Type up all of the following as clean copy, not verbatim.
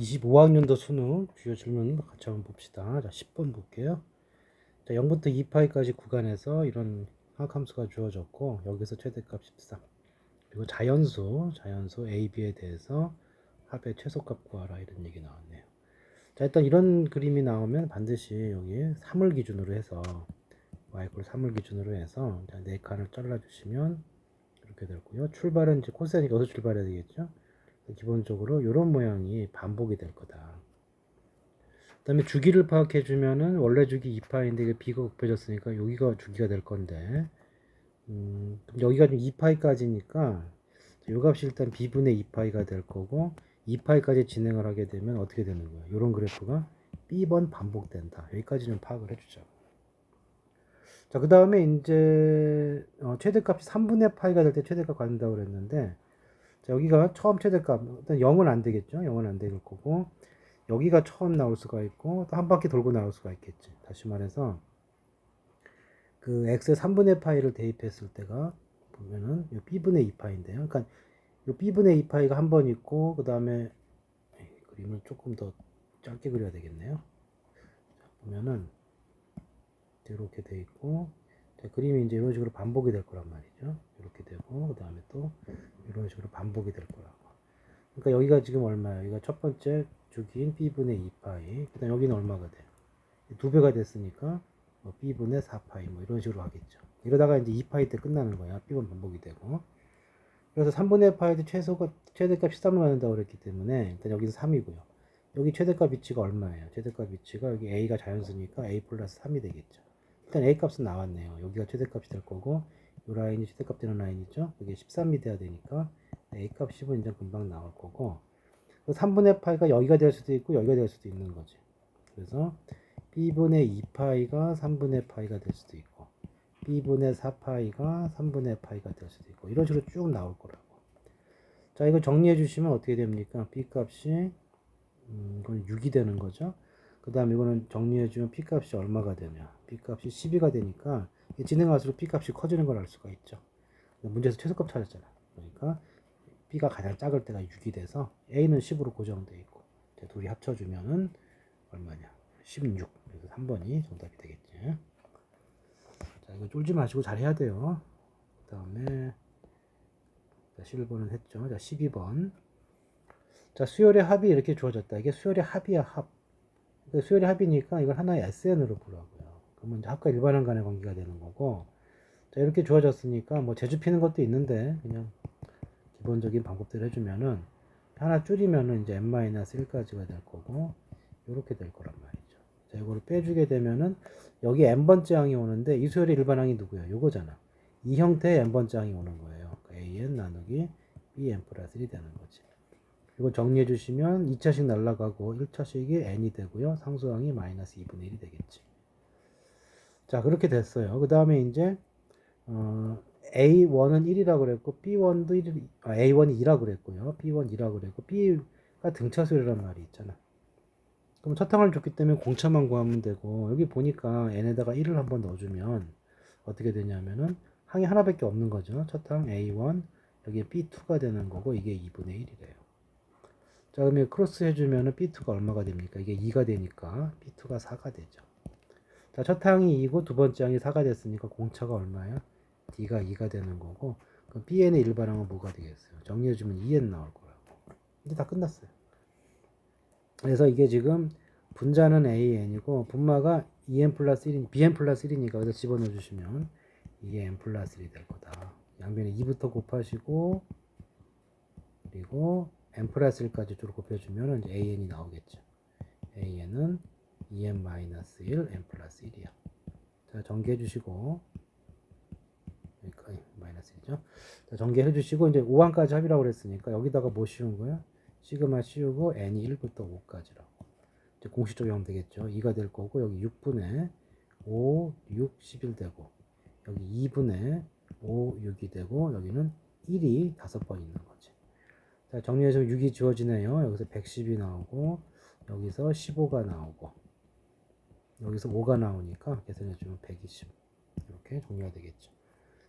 25학년도 수능 주요 질문 같이 한번 봅시다. 자, 10번 볼게요. 자, 0부터 2파이까지 구간에서 이런 화학함수가 주어졌고, 여기서 최대값 13. 그리고 자연수 A, B에 대해서 합의 최소값 구하라 이런 얘기 나왔네요. 자, 일단 이런 그림이 나오면 반드시 여기 3을 기준으로 해서 y = 3을 기준으로 해서 네 칸을 잘라주시면 이렇게 되고요. 출발은 이제 코사인이 여기서 출발해야 되겠죠. 기본적으로 이런 모양이 반복이 될 거다. 그 다음에 주기를 파악해 주면은 원래 주기 2파인데 이게 b가 곱해졌으니까 여기가 주기가 될 건데 그럼 여기가 좀 2파이까지니까 이 값이 일단 b분의 2파이가 될 거고 2파이까지 진행을 하게 되면 어떻게 되는 거야? 이런 그래프가 b번 반복된다. 여기까지 좀 파악을 해주죠. 자, 그 다음에 이제 최대값이 3분의 파이가 될 때 최대값 갖는다고 그랬는데 자, 여기가 처음 최대값 일단 0은 안 되겠죠? 0은 안 될 거고 여기가 처음 나올 수가 있고 또 한 바퀴 돌고 나올 수가 있겠지. 다시 말해서 그 x의 3분의 파이를 대입했을 때가 보면은 이 b분의 2파인데요. 그러니까 이 b분의 2파이가 한 번 있고 그 다음에 그림을 조금 더 짧게 그려야 되겠네요. 보면은 이렇게 돼 있고 그림이 이제 이런 식으로 반복이 될 거란 말이죠. 이렇게 되고 그 다음에 또 이런 식으로 반복이 될 거라고. 그러니까 여기가 지금 얼마예요? 여기가 첫 번째 주기인 b분의 2파이. 그 다음 여기는 얼마가 돼요? 2배가 됐으니까 뭐 b분의 4파이 뭐 이런 식으로 하겠죠. 이러다가 이제 2파이 때 끝나는 거야. b번 반복이 되고. 그래서 3분의 파이도 최대값 13을 갖는다고 그랬기 때문에 일단 여기서 3이고요. 여기 최대값 위치가 얼마예요? 최대값 위치가 여기 a가 자연수니까 a 플러스 3이 되겠죠. 일단 a 값은 나왔네요. 여기가 최대값이 될 거고 이 라인이 최대값 되는 라인이죠. 그게 13이 돼야 되니까 a 값 10은 이제 금방 나올 거고 3분의 파이가 여기가 될 수도 있고 여기가 될 수도 있는 거지. 그래서 b분의 2파이가 3분의 파이가 될 수도 있고 b분의 4파이가 3분의 파이가 될 수도 있고 이런 식으로 쭉 나올 거라고. 자, 이거 정리해 주시면 어떻게 됩니까? b 값이 이건 6이 되는 거죠. 그 다음 이거는 정리해 주면 p 값이 얼마가 되냐? b 값이 12가 되니까 진행할수록 b 값이 커지는 걸 알 수가 있죠. 문제에서 최소값 찾았잖아. 그러니까 b가 가장 작을 때가 6이 돼서 a는 10으로 고정돼 있고 둘이 합쳐주면은 얼마냐? 16. 그래서 3번이 정답이 되겠지. 자, 이거 쫄지 마시고 잘 해야 돼요. 그 다음에 11번은 했죠. 자, 12번. 자, 수열의 합이 이렇게 주어졌다. 이게 수열의 합이야, 합. 그러니까 수열의 합이니까 이걸 하나의 SN으로 보라고요. 그러면 이제 합과 일반항 간의 관계가 되는 거고. 자, 이렇게 주어졌으니까 뭐 재주 피는 것도 있는데 그냥 기본적인 방법대로 해주면은 하나 줄이면은 이제 n-1까지가 될 거고 이렇게 될 거란 말이죠. 자, 이거를 빼주게 되면은 여기 n번째 항이 오는데 이 수열의 일반항이 누구야? 요거잖아. 이 형태의 n번째 항이 오는 거예요. an 나누기 bn 플러스 1이 되는 거지. 이거 정리해 주시면 2차식 날라가고 1차식이 n이 되고요. 상수항이 마이너스 2분의 1이 되겠지. 자, 그렇게 됐어요. 그 다음에 이제 A1은 1이라고 그랬고 B1도 1, A1이 2라고 그랬고요. B1 2라고 그랬고 B가 등차수열이란 말이 있잖아. 그럼 첫 항을 줬기 때문에 공차만 구하면 되고 여기 보니까 n에다가 1을 한번 넣어주면 어떻게 되냐면은 항이 하나밖에 없는 거죠. 첫 항 A1 여기에 B2가 되는 거고 이게 2분의 1이래요. 자, 그러면 크로스 해주면은 B2가 얼마가 됩니까? 이게 2가 되니까 B2가 4가 되죠. 자, 첫 항이 2고 두 번째 항이 4가 됐으니까 공차가 얼마야? D가 2가 되는 거고 그럼 Bn의 일반항은 뭐가 되겠어요? 정리해주면 2n 나올 거라고. 이제 다 끝났어요. 그래서 이게 지금 분자는 AN이고 분마가 EN 플러스 1, BN 플러스 1이니까 여기다 집어넣어 주시면 이게 N 플러스 1이 될 거다. 양변에 2부터 곱하시고 그리고 N 플러스 1까지 쭉 곱해주면 이제 AN이 나오겠죠. AN은 EN 마이너스 1, N 플러스 1이야. 자, 정리해 주시고 여기까지 마이너스 1이죠. 자, 정리해 주시고 이제 5항까지 합이라고 그랬으니까 여기다가 뭐 씌운 거야? 시그마 씌우고 n이 1부터 5까지라고. 이제 공식적으로 하면 되겠죠. 2가 될 거고 여기 6분의 5, 6, 11 되고 여기 2분의 5, 6이 되고 여기는 1이 5번 있는 거지. 자, 정리해서 6이 지워지네요. 여기서 110이 나오고 여기서 15가 나오고 여기서 5가 나오니까 계산해주면 120 이렇게 정리가 되겠죠.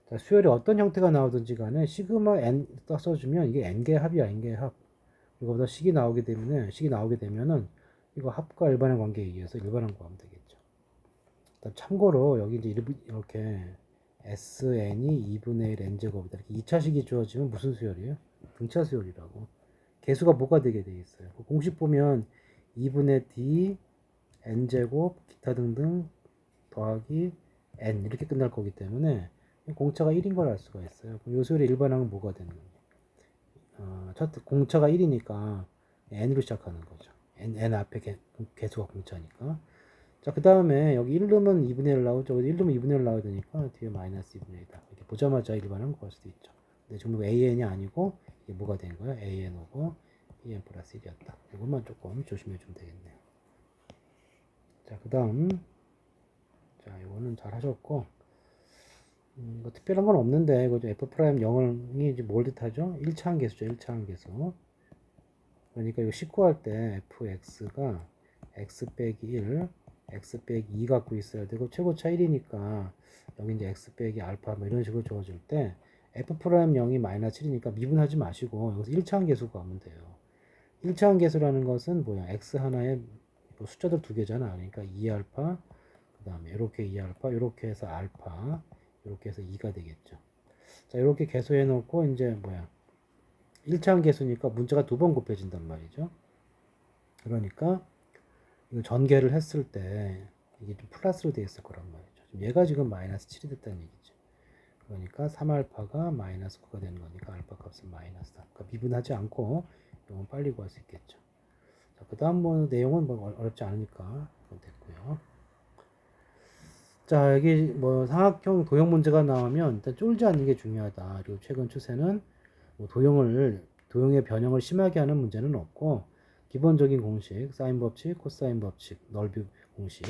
자, 수열이 어떤 형태가 나오든지 간에 시그마 n 써주면 이게 n개의 합이야. n개의 합. 이거보다 식이 나오게 되면은 이거 합과 일반의 관계에 의해서 일반한 구하면 되겠죠. 참고로 여기 이제 이렇게 SN이 2분의 1 n제곱이다. 이렇게 2차식이 주어지면 무슨 수열이에요? 등차 수열이라고. 개수가 뭐가 되게 돼 있어요. 그 공식 보면 2분의 d n제곱 기타 등등 더하기 n 이렇게 끝날 거기 때문에 공차가 1인 걸 알 수가 있어요. 그럼 요 수열의 일반항은 뭐가 되는 거예요? 첫 공차가 1이니까 n으로 시작하는 거죠. n 앞에 개수가 공차니까. 자, 그 다음에 여기 1 넣으면 2분의 1 나오죠. 1 넣으면 2분의 1 나와야 되니까 뒤에 마이너스 2분의 1이다. 이렇게 보자마자 일반항 구할 수도 있죠. 근데 전부 an이 아니고 이게 뭐가 된 거야? an 오고 en 플러스 1이었다. 이것만 조금 조심해 주면 되겠네요. 자, 그 다음 자, 이거는 잘 하셨고 뭐 특별한 건 없는데 이거 f 프라임 0이 이제 뭘 뜻하죠? 1차항 계수죠. 1차항 계수. 그러니까 이거 식구할 때 fx가 x 빼기 1 x 빼기 2 갖고 있어야 되고 최고차 1이니까 여기 이제 x 빼기 알파 뭐 이런 식으로 주어질 때 f 프라임 0이 마이너스 7이니까 미분하지 마시고 여기서 1차항 계수 구하면 돼요. 1차항 계수라는 것은 뭐야? x 하나에 뭐 숫자들 두 개잖아. 그러니까 2알파 그 다음에 이렇게 2알파 이렇게 해서 알파 이렇게 해서 2가 되겠죠. 자, 이렇게 계수해 놓고 이제 뭐야? 1차항 계수니까 문자가 두 번 곱해진단 말이죠. 그러니까 이거 전개를 했을 때 이게 좀 플러스로 되어 있을 거란 말이죠. 얘가 지금 마이너스 7이 됐다는 얘기죠. 그러니까 3알파가 마이너스 9가 되는 거니까 알파 값은 마이너스다. 그러니까 미분하지 않고 이건 빨리 구할 수 있겠죠. 자, 그 다음 뭐 내용은 뭐 어렵지 않으니까 됐고요. 자, 여기 뭐 상학형 도형 문제가 나오면 일단 쫄지 않는 게 중요하다. 그리고 최근 추세는 뭐 도형의 변형을 심하게 하는 문제는 없고 기본적인 공식, 사인 법칙, 코사인 법칙, 넓이 공식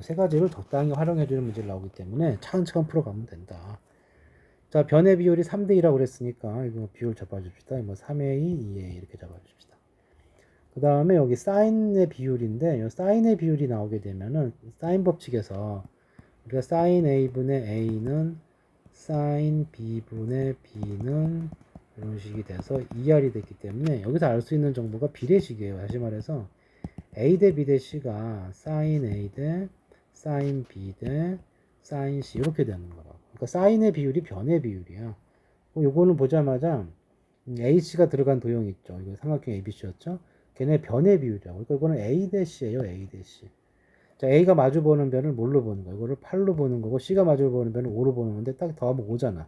세 가지를 적당히 활용해 주는 문제를 나오기 때문에 차근차근 풀어가면 된다. 자, 변의 비율이 3대2라고 그랬으니까 이거 비율 잡아줍시다. 뭐 3A, 2A 이렇게 잡아줍시다. 그 다음에 여기 사인의 비율인데 이 사인의 비율이 나오게 되면은 사인 법칙에서 우리가 사인 A분의 A는 사인 B분의 B는 이런 식이 돼서 2R이 됐기 때문에 여기서 알 수 있는 정보가 비례식이에요. 다시 말해서 A 대 B 대 C가 사인 A 대 사인 B 대 사인 C 이렇게 되는 거라고. 그러니까 사인의 비율이 변의 비율이야. 요거는 보자마자 H가 들어간 도형 있죠. 이거 삼각형 ABC였죠. 걔네 변의 비율이야. 그러니까 이거는 A 대 C예요. A 대 C. 자, A가 마주 보는 변을 뭘로 보는 거야? 이거를 8로 보는 거고 C가 마주 보는 변을 5로 보는 건데 딱 더하면 5잖아.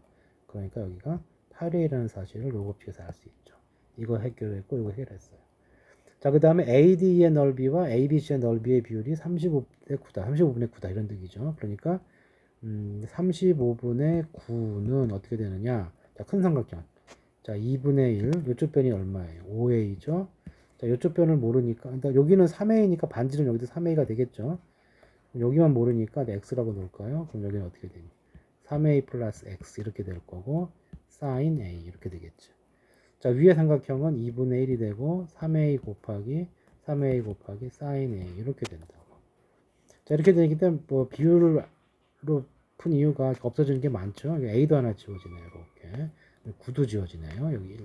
그러니까 여기가 8A라는 사실을 로그픽에서 알 수 있죠. 이거 해결했고 이거 해결했어요. 자, 그 다음에 AD의 넓이와 ABC의 넓이의 비율이 35분의 9다. 35분의 9다 이런 뜻이죠. 그러니까 35분의 9는 어떻게 되느냐? 자, 큰 삼각형. 자, 2분의 1. 이쪽 변이 얼마예요? 5A죠. 자, 이쪽 변을 모르니까 일단 여기는 3A니까 반지름 여기도 3A가 되겠죠. 여기만 모르니까 X라고 놓을까요? 그럼 여기는 어떻게 되니? 3A 플러스 X 이렇게 될 거고 sin A 이렇게 되겠죠. 자, 위의 삼각형은 2분의 1이 되고 3A 곱하기 sin A 이렇게 된다고. 자, 이렇게 되기 때문에 뭐 비율로 푼 이유가 없어지는 게 많죠. A도 하나 지워지네요. 이렇게 9도 지워지네요. 여기 1.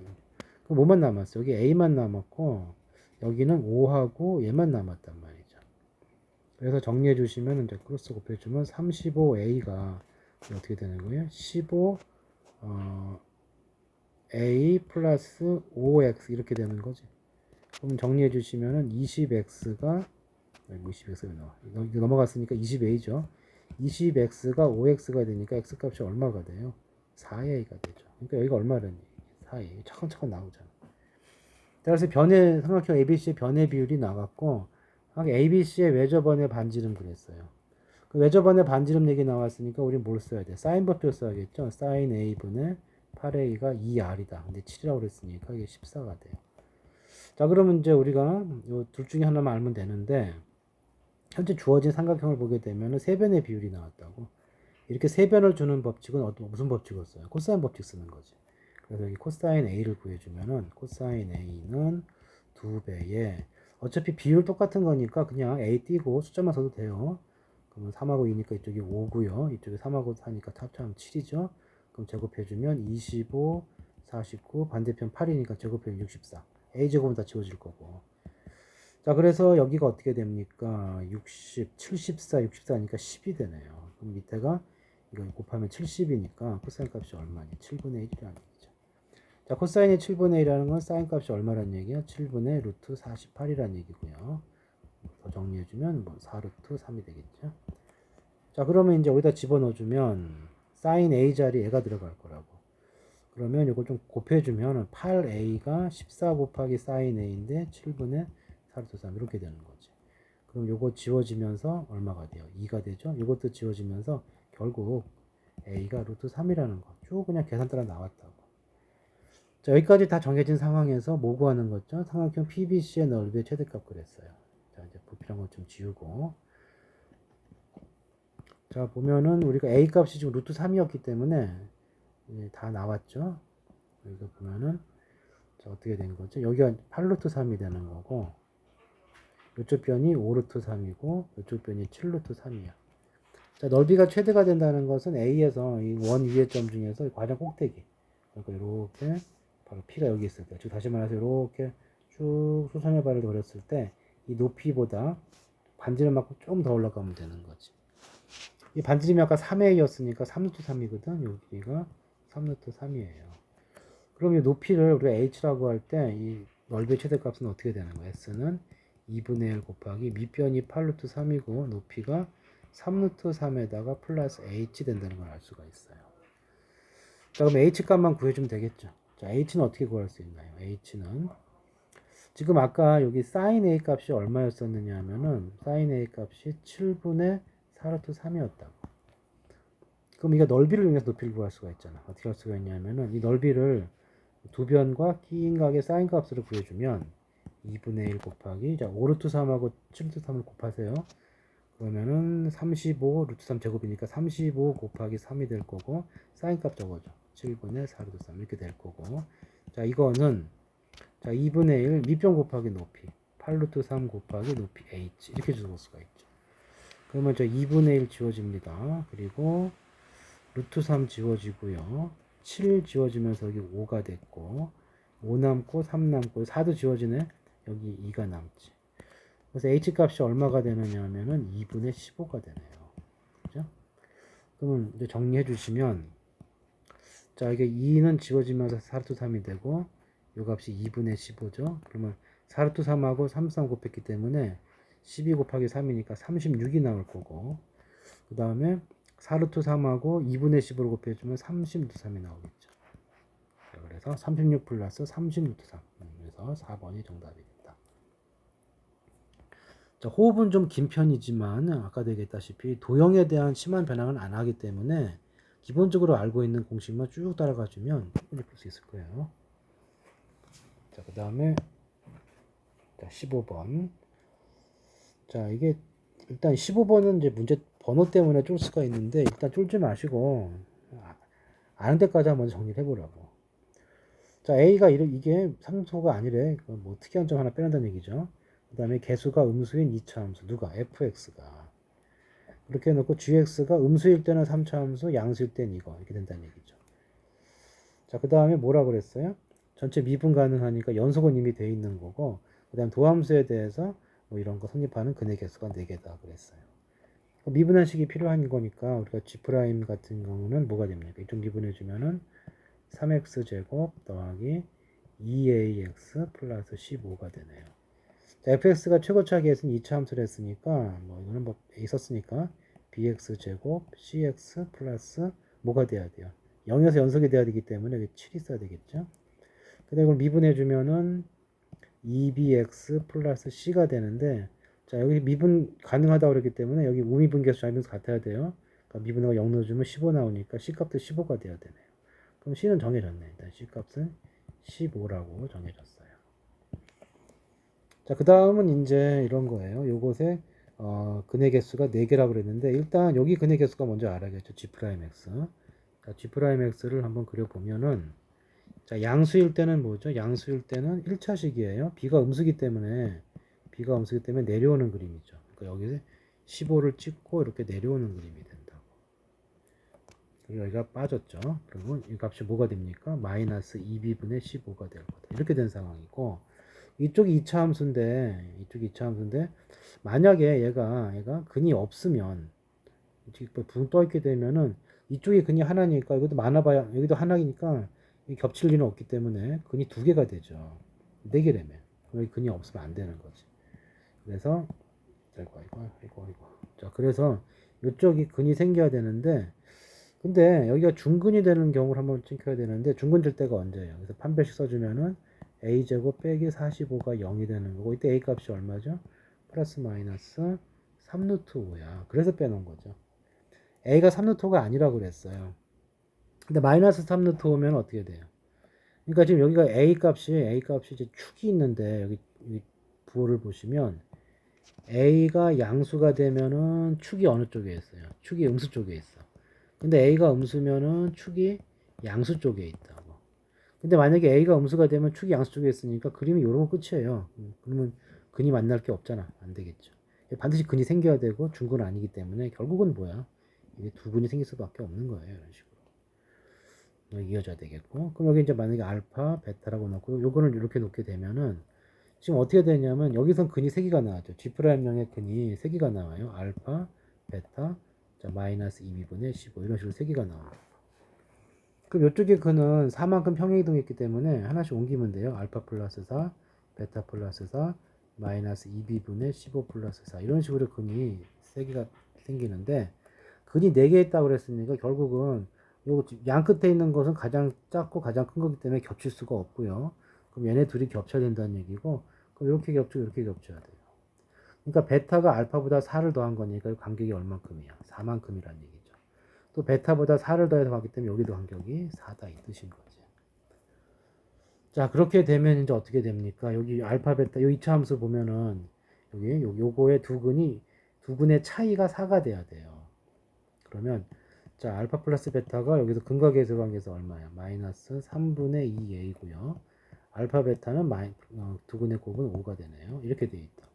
그럼 뭐만 남았어요? 여기 A만 남았고 여기는 5하고 얘만 남았단 말이죠. 그래서 정리해 주시면 이제 크로스 곱해주면 35A가 어떻게 되는 거예요? 15 A 플러스 5X 이렇게 되는 거지. 그럼 정리해 주시면은 20X가 20X가 나와. 이거 넘어갔으니까 20A죠. 20X가 5X가 되니까 X 값이 얼마가 돼요? 4A가 되죠. 그러니까 여기가 얼마라니? 4A. 차근차근 나오잖아. 그래서 변의 삼각형 ABC의 변의 비율이 나갔고 ABC의 외접원의 반지름 그랬어요. 그 외접원의 반지름 얘기 나왔으니까 우리 뭘 써야 돼? 사인 법표 써야겠죠. sin A분의 8A가 2R이다. 근데 7이라고 그랬으니까 이게 14가 돼요. 자, 그러면 이제 우리가 이 둘 중에 하나만 알면 되는데 현재 주어진 삼각형을 보게 되면 세 변의 비율이 나왔다고. 이렇게 세 변을 주는 법칙은 무슨 법칙을 써요? 코사인 법칙 쓰는 거지. 그래서 여기 코사인 A를 구해주면은 코사인 A는 2배에 어차피 비율 똑같은 거니까 그냥 A 띄고 숫자만 써도 돼요. 그러면 3하고 2니까 이쪽이 5고요. 이쪽에 3하고 4니까 합쳐하면 7이죠. 그럼 제곱해주면 25, 49, 반대편 8이니까 제곱해면 64. a제곱은 다 지워질 거고. 자, 그래서 여기가 어떻게 됩니까? 60, 74, 64니까 10이 되네요. 그럼 밑에가 이거 곱하면 70이니까 코사인 값이 얼마니? 7분의 1이라는 얘기죠. 자, 코사인이 7분의 1이라는 건 사인 값이 얼마라는 얘기야? 7분의 루트 48이라는 얘기고요. 더 정리해주면 뭐 4 루트 3이 되겠죠. 자, 그러면 이제 여기다 집어넣어주면 사인 a 자리 애가 들어갈 거라고. 그러면 이걸 좀 곱해주면 8a가 14 곱하기 사인 a인데 7분의 4 루트 3 이렇게 되는 거지. 그럼 요거 지워지면서 얼마가 돼요? 2가 되죠? 이것도 지워지면서 결국 a가 루트 3이라는 거 쭉 그냥 계산 따라 나왔다고. 자, 여기까지 다 정해진 상황에서 뭐 구하는 거죠? 삼각형 PBC의 넓이의 최대값 그랬어요. 자, 이제 불필요한 것 좀 지우고. 자, 보면은 우리가 a 값이 지금 루트 3이었기 때문에 다 나왔죠? 여기서 보면은 자, 어떻게 된 거죠? 여기가 8루트 3이 되는 거고 이쪽 변이 5루트 3이고 이쪽 변이 7루트 3이야. 자, 넓이가 최대가 된다는 것은 A에서 이 원 위의 점 중에서 가장 꼭대기. 그러니까 이렇게 바로 P가 여기 있을 때, 즉 다시 말해서 이렇게 쭉 수선의 발을 그렸을 때 이 높이보다 반지름 만큼 좀 더 올라가면 되는 거지. 이 반지름이 아까 3A였으니까 3루트 3이거든. 여기가 3루트 3이에요. 그럼 이 높이를 우리가 H라고 할 때 이 넓이의 최대값은 어떻게 되는 거야? S는 2분의 1 곱하기 밑변이 8루트 3이고 높이가 3루트 3에다가 플러스 H 된다는 걸 알 수가 있어요. 자, 그럼 H 값만 구해주면 되겠죠. 자, H는 어떻게 구할 수 있나요? H는 지금 아까 여기 sin A 값이 얼마였었느냐 하면은 sin A 값이 7분의 4루트 3이었다고. 그럼 이거 넓이를 이용해서 높이를 구할 수가 있잖아. 어떻게 할 수가 있냐면은 이 넓이를 두 변과 긴 각의 사인 값으로 구해주면 2분의 1 곱하기 자 5루트 3하고 7루트 3을 곱하세요. 그러면은 35 루트 3 제곱이니까 35 곱하기 3이 될 거고 사인 값 적어줘. 7분의 4 루트 3 이렇게 될 거고 자 이거는 자 2분의 1 밑변 곱하기 높이 8 루트 3 곱하기 높이 h 이렇게 적을 수가 있죠. 그러면 저 2분의 1 지워집니다. 그리고 루트 3 지워지고요. 7 지워지면서 여기 5가 됐고 5 남고 3 남고 4도 지워지네. 여기 2가 남지. 그래서 h 값이 얼마가 되느냐 하면은 2분의 15가 되네요. 그죠? 그러면 이제 정리해 주시면 자 이게 2는 지워지면서 4루트 3이 되고 이 값이 2분의 15죠. 그러면 4루트 3하고 3, 3 곱했기 때문에 12 곱하기 3이니까 36이 나올 거고 그 다음에 4루트 3하고 2분의 15를 곱해주면 30루트 3이 나오겠죠. 그래서 36 플러스 30루트 3 그래서 4번이 정답이 된다. 자, 호흡은 좀 긴 편이지만 아까도 얘기했다시피 도형에 대한 심한 변형은 안 하기 때문에 기본적으로 알고 있는 공식만 쭉 따라가 주면 충분히 풀 수 있을 거예요. 자, 그 다음에 15번. 자, 이게 일단 15번은 이제 문제 번호 때문에 쫄 수가 있는데 일단 쫄지 마시고 아는 데까지 한번 정리를 해보라고. 자, A가 이게 상수가 아니래. 뭐 특이한 점 하나 빼낸다는 얘기죠. 그 다음에 개수가 음수인 2차 함수. 누가? fx가. 그렇게 해놓고 gx가 음수일 때는 3차 함수, 양수일 때는 이거. 이렇게 된다는 얘기죠. 자, 그 다음에 뭐라 그랬어요? 전체 미분 가능하니까 연속은 이미 돼 있는 거고, 그 다음 도함수에 대해서 뭐 이런 거 성립하는 근의 개수가 4개다 그랬어요. 미분한식이 필요한 거니까 우리가 g' 같은 경우는 뭐가 됩니까? 이쪽 미분해주면은 3x제곱 더하기 2ax 플러스 15가 되네요. 자, fx가 최고차 계수는 2차 함수를 했으니까 뭐 이거는 뭐 있었으니까 bx제곱 cx 플러스 뭐가 돼야 돼요? 0에서 연속이 돼야 되기 때문에 여기 7이 있어야 되겠죠? 근데 이걸 미분해주면은 2bx 플러스 c가 되는데 자 여기 미분 가능하다고 그랬기 때문에 여기 우미분 계수 자미분수 같아야 돼요. 그러니까 미분하고 0 넣어주면 15 나오니까 c값도 15가 돼야 되네요. 그럼 c는 정해졌네. 일단 c값은 15라고 정해졌어요. 자, 그 다음은 이제 이런 거예요. 요것에 근의 개수가 4개라고 그랬는데 일단 여기 근의 개수가 먼저 알아야겠죠. G'X. 자, G'X를 한번 그려보면은 자, 양수일 때는 뭐죠? 양수일 때는 1차식이에요. B가 음수기 때문에 내려오는 그림이죠. 그러니까 여기서 15를 찍고 이렇게 내려오는 그림이 된다고. 그리고 여기가 빠졌죠. 그러면 이 값이 뭐가 됩니까? 마이너스 2b분의 15가 될 거다. 이렇게 된 상황이고 이쪽이 2차 함수인데, 이쪽이 2차 함수인데, 만약에 얘가 근이 없으면, 이렇게 붕 떠있게 되면은, 이쪽이 근이 하나니까, 이것도 많아봐야, 여기도 하나니까, 이 겹칠 리는 없기 때문에, 근이 두 개가 되죠. 네 개라며. 여기 근이 없으면 안 되는 거지. 그래서, 아이고. 자, 그래서, 이쪽이 근이 생겨야 되는데, 근데 여기가 중근이 되는 경우를 한번 찍혀야 되는데 중근 될 때가 언제예요? 그래서 판별식 써주면은 a제곱 빼기 45가 0이 되는 거고 이때 a 값이 얼마죠? 플러스 마이너스 3루트 5야. 그래서 빼놓은 거죠. a가 3루트 5가 아니라고 그랬어요. 근데 마이너스 3루트 5면 어떻게 돼요? 그러니까 지금 여기가 a 값이 이제 축이 있는데 여기 부호를 보시면 a가 양수가 되면은 축이 어느 쪽에 있어요? 축이 음수 쪽에 있어. 근데 A가 음수면은 축이 양수 쪽에 있다고. 근데 만약에 A가 음수가 되면 축이 양수 쪽에 있으니까 그림이 요런 거 끝이에요. 그러면 근이 만날 게 없잖아. 안 되겠죠. 반드시 근이 생겨야 되고 중근 아니기 때문에 결국은 뭐야? 이게 두 근이 생길 수밖에 없는 거예요. 이런 식으로. 이어져야 되겠고. 그럼 여기 이제 만약에 알파, 베타라고 놓고 요거를 이렇게 놓게 되면은 지금 어떻게 되냐면 여기선 근이 세 개가 나왔죠. G'명의 근이 세 개가 나와요. 알파, 베타, 자, 마이너스 2분의 15 이런 식으로 세 개가 나와요. 그럼 이쪽에 근은 4만큼 평행이동했기 때문에 하나씩 옮기면 돼요. 알파 플러스 4, 베타 플러스 4, 마이너스 2b분의 15 플러스 4 이런 식으로 근이 세 개가 생기는데 근이 4개 있다고 그랬으니까 결국은 요 양 끝에 있는 것은 가장 작고 가장 큰 거기 때문에 겹칠 수가 없고요. 그럼 얘네 둘이 겹쳐야 된다는 얘기고 그럼 이렇게 겹치고 이렇게 겹쳐야 돼요. 그러니까 베타가 알파보다 4를 더한 거니까 간격이 얼만큼이야? 4만큼이라는 얘기죠. 또 베타보다 4를 더해서 가기 때문에 여기도 간격이 4다 이 뜻인 거지. 자, 그렇게 되면 이제 어떻게 됩니까? 여기 알파 베타 요 2차 함수 보면은 여기 요거의 두 근의 차이가 4가 돼야 돼요. 그러면 자, 알파 플러스 베타가 여기서 근각에서 관계에서 얼마야? 마이너스 3분의 2a고요. 알파 베타는 두 근의 곱은 5가 되네요. 이렇게 돼 있다.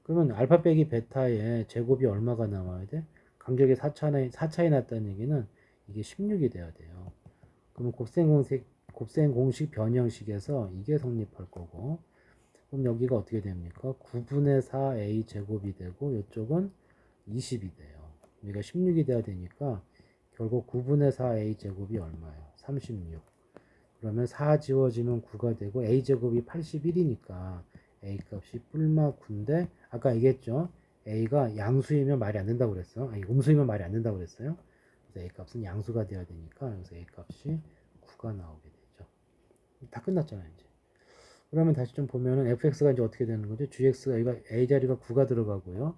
그러면 알파 빼기 베타의 제곱이 얼마가 나와야 돼? 간격이 4차이 났다는 얘기는 이게 16이 돼야 돼요. 그러면 곱셈 공식 변형식에서 이게 성립할 거고 그럼 여기가 어떻게 됩니까? 9분의 4a 제곱이 되고 이쪽은 20이 돼요. 여기가 16이 돼야 되니까 결국 9분의 4a 제곱이 얼마예요? 36. 그러면 4 지워지면 9가 되고 a 제곱이 81이니까 a 값이 뿔마 9인데 아까 얘기했죠. a가 양수이면 말이 안 된다고 그랬어. 아니 음수이면 말이 안 된다고 그랬어요. 그래서 a 값은 양수가 돼야 되니까 그래서 a 값이 9가 나오게 되죠. 다 끝났잖아요, 이제. 그러면 다시 좀 보면은 fx가 이제 어떻게 되는 거죠? gx가 이거 a 자리가 9가 들어가고요.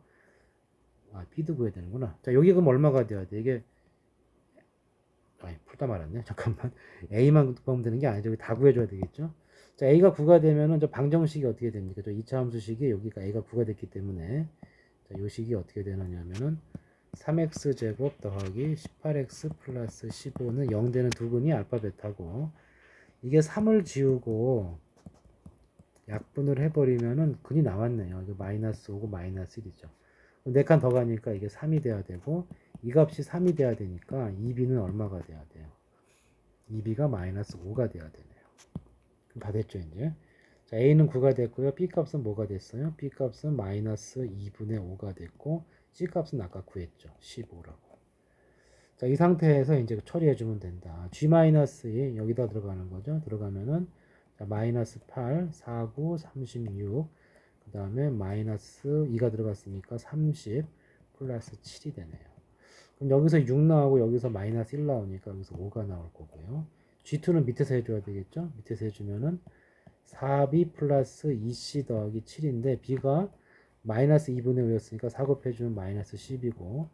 아, b도 구해야 되는구나. 자, 여기 그럼 얼마가 돼야 돼? 이게 아니, 풀다 말았네. 잠깐만. a만 구하면 되는 게 아니죠. 여기 다 구해줘야 되겠죠? 자, a가 9가 되면은 저 방정식이 어떻게 됩니까? 저 2차 함수식이 여기가 a가 9가 됐기 때문에 자, 요 식이 어떻게 되느냐면은 3x 제곱 더하기 18x 플러스 15는 0 되는 두 근이 알파 베타고 이게 3을 지우고 약분을 해버리면은 근이 나왔네요. 이거 마이너스 5고 마이너스 1이죠. 4칸 더 가니까 이게 3이 돼야 되고 이 값이 3이 돼야 되니까 2b는 얼마가 돼야 돼요? 2b가 마이너스 5가 돼야 되네요. 그럼 다 됐죠 이제. 자, a는 9가 됐고요. b 값은 뭐가 됐어요? b 값은 마이너스 2분의 5가 됐고 c 값은 아까 구했죠. 15라고. 자, 이 상태에서 이제 처리해주면 된다. g-2 여기다 들어가는 거죠. 들어가면은 자, 마이너스 8, 4, 9, 36. 그 다음에 마이너스 2가 들어갔으니까 30 플러스 7이 되네요. 그럼 여기서 6 나오고 여기서 마이너스 1 나오니까 여기서 5가 나올 거고요. G2는 밑에서 해줘야 되겠죠? 밑에서 해주면은 4B 플러스 2C 더하기 7인데 B가 마이너스 2분의 5였으니까 4 곱해주면 마이너스 10이고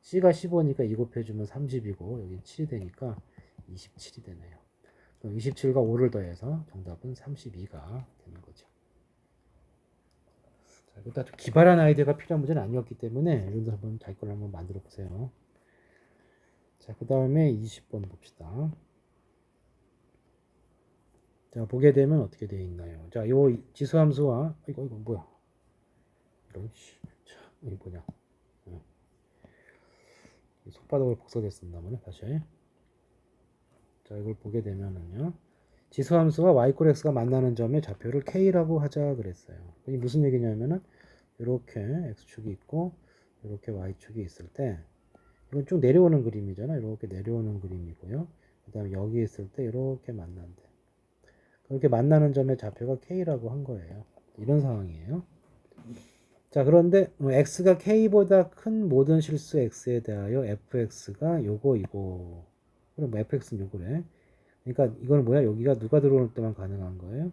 C가 15니까 2 곱해주면 30이고 여기 7이 되니까 27이 되네요. 그럼 27과 5를 더해서 정답은 32가 되는 거죠. 자, 일단 기발한 아이디어가 필요한 문제는 아니었기 때문에 이런 데 한번 자기 걸 한번 만들어 보세요. 자, 그 다음에 20번 봅시다. 자, 보게 되면 어떻게 되어 있나요? 자, 요 지수함수와 이거 뭐야? 이런 자, 이게 뭐냐? 손바닥을 복사됐습니다만 다시. 자, 이걸 보게 되면은요. 지수함수와 y 꼴 x가 만나는 점의 좌표를 k라고 하자 그랬어요. 이게 무슨 얘기냐면은 이렇게 x축이 있고 이렇게 y축이 있을 때 이건 쭉 내려오는 그림이잖아. 이렇게 내려오는 그림이고요. 그 다음에 여기 있을 때 이렇게 만난대. 그렇게 만나는 점의 좌표가 k라고 한 거예요. 이런 상황이에요. 자, 그런데 x가 k보다 큰 모든 실수 x에 대하여 fx가 요거이고, 그럼 뭐 fx는 요거래. 그러니까 이건 뭐야? 여기가 누가 들어올 때만 가능한 거예요?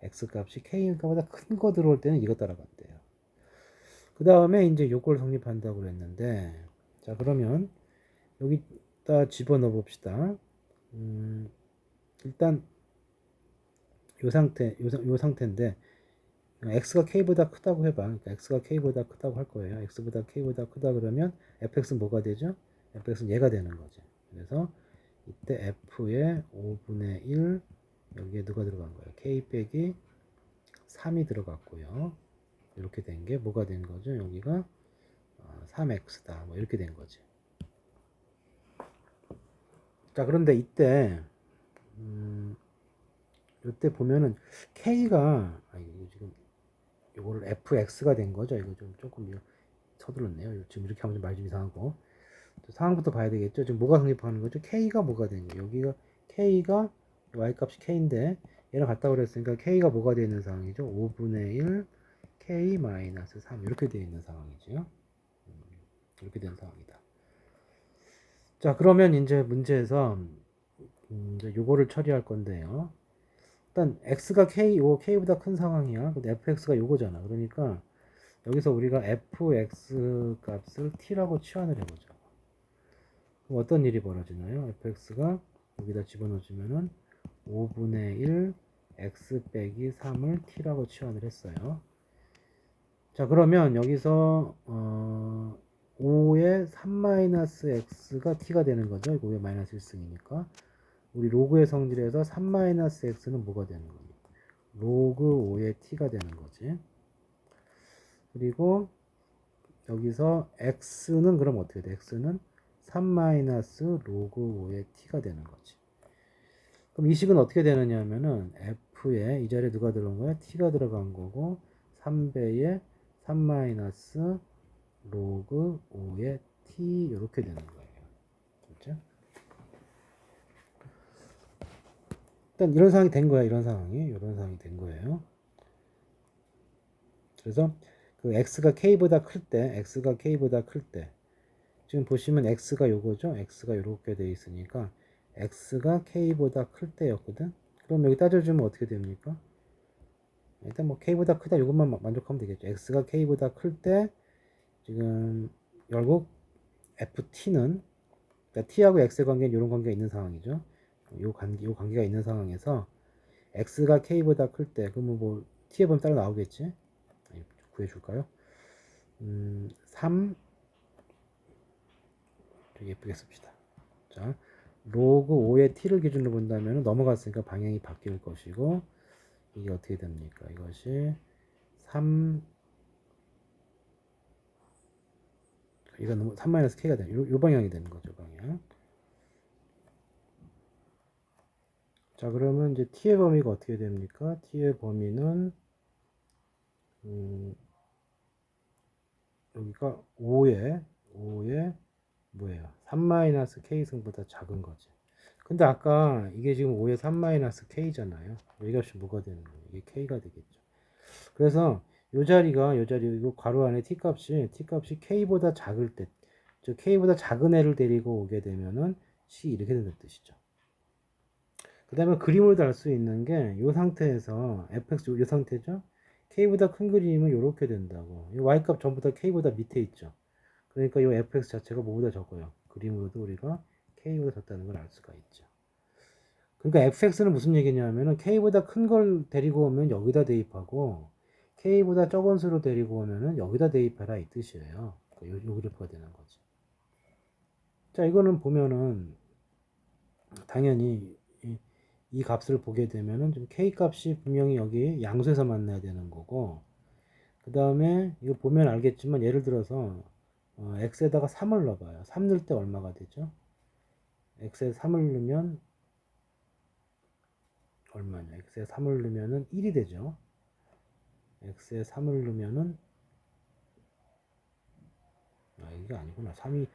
x 값이 k보다 큰 거 들어올 때는 이거 따라간대요. 그 다음에 이제 요걸 성립한다고 그랬는데, 자, 그러면 여기다 집어넣어 봅시다. 일단 요 상태인데 x가 k보다 크다고 해봐. 그러니까 x가 k보다 크다고 할 거예요. x보다 k보다 크다 그러면 fx는 뭐가 되죠? fx는 얘가 되는 거죠. 그래서 이때 f의 5분의 1 여기에 누가 들어간 거예요? k 빼기 3이 들어갔고요. 이렇게 된 게 뭐가 된 거죠? 여기가 3x다. 뭐 이렇게 된 거지. 자, 그런데 이때 보면은 k가 이거 지금 요거를 fx가 된 거죠. 이거 좀 조금 서둘렀네요. 지금 이렇게 하면 말 좀 이상하고. 상황부터 봐야 되겠죠. 지금 뭐가 성립하는 거죠? k가 뭐가 되는 거예요? 여기가 k가 y 값이 k인데 얘랑 같다고 그랬으니까 k가 뭐가 되어 있는 상황이죠? 5분의 1 k 마이너스 3 이렇게 되어 있는 상황이죠. 이렇게 된 상황이다. 자, 그러면 이제 문제에서 이제 요거를 처리할 건데요. 일단 x가 요 k보다 큰 상황이야. 근데 fx가 요거잖아. 그러니까 여기서 우리가 fx 값을 t라고 치환을 해보죠. 그럼 어떤 일이 벌어지나요? fx가 여기다 집어넣어주면은 5분의 1 x 빼기 3을 t라고 치환을 했어요. 자, 그러면 여기서 5에 3-x가 t가 되는 거죠. 이거 5의 마이너스 1승이니까. 우리 로그의 성질에서 3-x는 뭐가 되는 거니? 로그 5의 t가 되는 거지. 그리고 여기서 x는 그럼 어떻게 돼? x는 3-로그 5의 t가 되는 거지. 그럼 이 식은 어떻게 되느냐 하면은 f에 이 자리에 누가 들어간 거야? t가 들어간 거고 3배의 3 로그 5의 t 이렇게 되는 거예요. 그렇죠? 일단 이런 상황이 된 거야. 이런 상황이 된 거예요. 그래서 그 x가 k보다 클 때 지금 보시면 x가 요거죠. x가 이렇게 돼 있으니까 x가 k보다 클 때였거든. 그럼 여기 따져주면 어떻게 됩니까? 일단 뭐 k보다 크다 이것만 만족하면 되겠죠. x가 k보다 클 때 지금 결국 ft는 그러니까 t하고 x의 관계는 이런 관계가 있는 상황이죠. 요 관계가 있는 상황에서 x가 k보다 클 때 그러면 뭐 t에 보면 따로 나오겠지. 구해줄까요? 3 되게 예쁘게 씁시다. 자, 로그 5의 t를 기준으로 본다면 넘어갔으니까 방향이 바뀔 것이고 이게 어떻게 됩니까? 이것이 3 이건 3-k가 되는 요 방향이 되는 거죠. 방향. 자, 그러면 이제 t의 범위가 어떻게 됩니까? t의 범위는 여기가 5에 뭐예요? 3-k승보다 작은 거지. 근데 아까 이게 지금 5에 3-k잖아요. 여기가 뭐가 되는 거예요? 이게 k가 되겠죠. 그래서 요 자리 이거 괄호 안에 t 값이 k보다 작을 때, 즉 k보다 작은 애를 데리고 오게 되면은 c 이렇게 된다는 뜻이죠. 그 다음에 그림으로 달 수 있는 게 이 상태에서 fx 이 상태죠. k보다 큰 그림은 이렇게 된다고. 이 y값 전부 다 k보다 밑에 있죠. 그러니까 이 fx 자체가 뭐보다 적어요. 그림으로도 우리가 k보다 적다는 걸 알 수가 있죠. 그러니까 fx는 무슨 얘기냐면은 k보다 큰 걸 데리고 오면 여기다 대입하고 k보다 적은 수를 데리고 오면은 여기다 대입해라 이 뜻이에요. 그러니까 요 그래프가 되는 거지. 자, 이거는 보면은 당연히 이 값을 보게 되면은 좀 k 값이 분명히 여기 양수에서 만나야 되는 거고, 그 다음에 이거 보면 알겠지만 예를 들어서 x에다가 3을 넣어봐요. 3 넣을 때 얼마가 되죠? x에 3을 넣으면 얼마냐? x에 3을 넣으면은 1이 되죠. x에 3을 넣으면은 이게 아니구나. 3이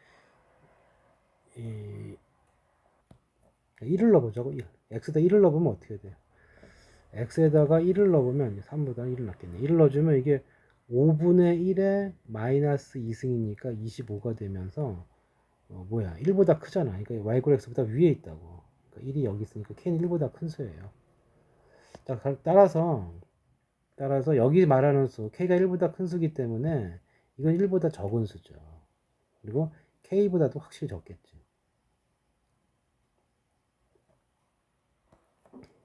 1을 넣어보자고. 1. x에다 1을 넣어보면 어떻게 돼요? x에다가 1을 넣어보면 3보다 1을 넣겠네. 1을 넣어주면 이게 5분의 1에 마이너스 2승이니까 25가 되면서 뭐야 1보다 크잖아. 그러니까 y x보다 위에 있다고. 그러니까 1이 여기 있으니까 k는 1보다 큰 수예요. 자, 따라서 여기 말하는 수 k가 1보다 큰 수기 때문에 이건 1보다 적은 수죠. 그리고 k보다도 확실히 적겠지.